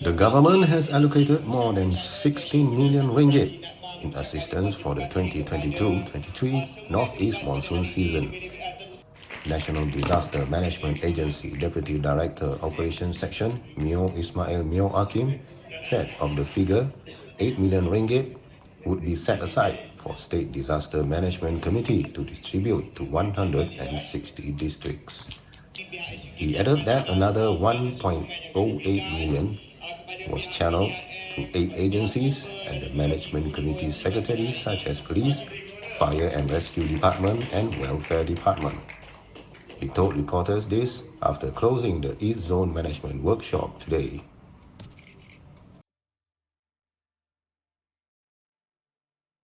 The government has allocated more than 16 million ringgit in assistance for the 2022-23 Northeast monsoon season. National Disaster Management Agency Deputy Director Operations Section Meor Ismail Meor Akim said of the figure, 8 million ringgit would be set aside for State Disaster Management Committee to distribute to 160 districts. He added that another 1.08 million was channeled to 8 agencies and the management committee secretaries such as Police, Fire and Rescue Department and Welfare Department. He told reporters this after closing the East Zone Management Workshop today.